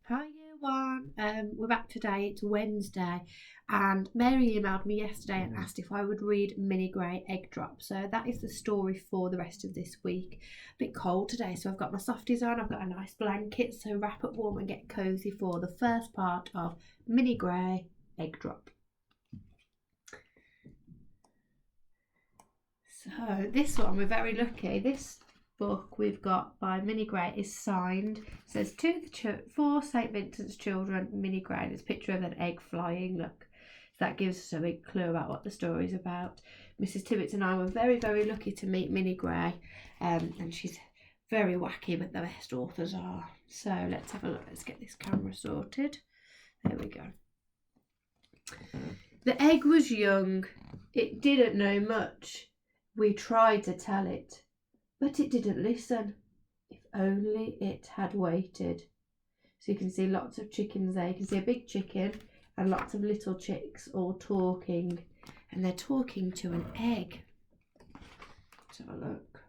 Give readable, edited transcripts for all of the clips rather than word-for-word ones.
Hi year one. We're back today. It's Wednesday, and Mary emailed me yesterday and asked if I would read Mini Grey Egg Drop. So that is the story for the rest of this week. A bit cold today, so I've got my softies on. I've got a nice blanket, so wrap up warm and get cosy for the first part of Mini Grey Egg Drop. So this one, we're very lucky. This book we've got by Minnie Gray is signed. It says to the for St Vincent's children, Minnie Gray. And it's a picture of an egg flying. Look, so that gives us a big clue about what the story's about. Mrs Tibbets and I were very, very lucky to meet Minnie Gray, and she's very wacky, but the best authors are. So let's have a look. Let's get this camera sorted. There we go. The egg was young. It didn't know much. We tried to tell it, but it didn't listen. If only it had waited. So you can see lots of chickens there. You can see a big chicken and lots of little chicks all talking. And they're talking to an egg. Let's have a look.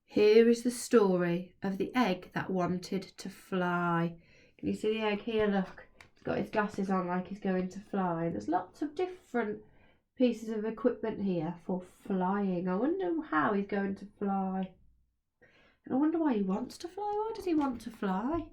Here is the story of the egg that wanted to fly. Can you see the egg here? Look, he's got his glasses on like he's going to fly. There's lots of different pieces of equipment here for flying. I wonder how he's going to fly. And I wonder why he wants to fly. Why does he want to fly?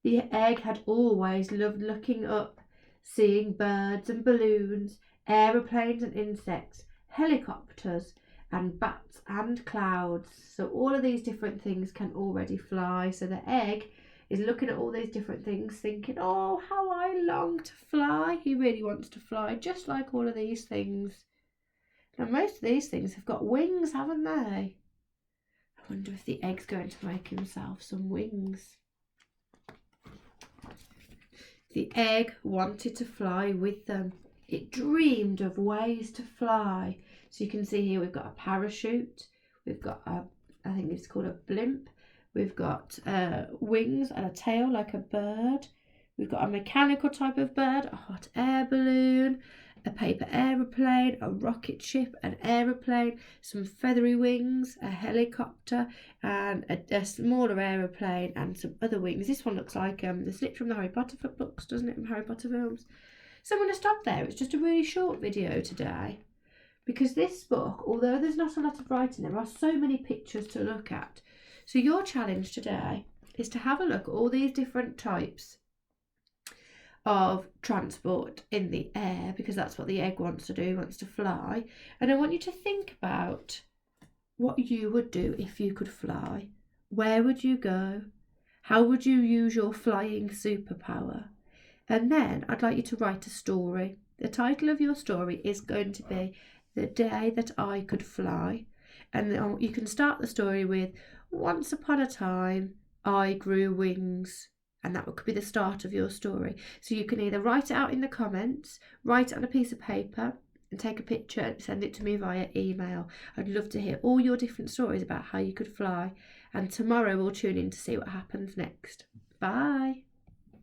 The egg had always loved looking up, seeing birds and balloons, aeroplanes and insects, helicopters and bats and clouds. So all of these different things can already fly. So the egg is looking at all these different things thinking, oh, how I long to fly. He really wants to fly, just like all of these things. Now most of these things have got wings, haven't they? I wonder if the egg's going to make himself some wings. The egg wanted to fly with them. It dreamed of ways to fly. So you can see here we've got a parachute. We've got I think it's called a blimp. We've got wings and a tail like a bird. We've got a mechanical type of bird, a hot air balloon, a paper aeroplane, a rocket ship, an aeroplane, some feathery wings, a helicopter, and a smaller aeroplane, and some other wings. This one looks like the slip from the Harry Potter books, doesn't it, from Harry Potter films? So I'm going to stop there. It's just a really short video today, because this book, although there's not a lot of writing, there are so many pictures to look at. So your challenge today is to have a look at all these different types of transport in the air, because that's what the egg wants to do, wants to fly. And I want you to think about what you would do if you could fly. Where would you go? How would you use your flying superpower? And then I'd like you to write a story. The title of your story is going to be The Day That I Could Fly. And you can start the story with, once upon a time, I grew wings. And that could be the start of your story. So you can either write it out in the comments, write it on a piece of paper, and take a picture and send it to me via email. I'd love to hear all your different stories about how you could fly. And tomorrow we'll tune in to see what happens next. Bye.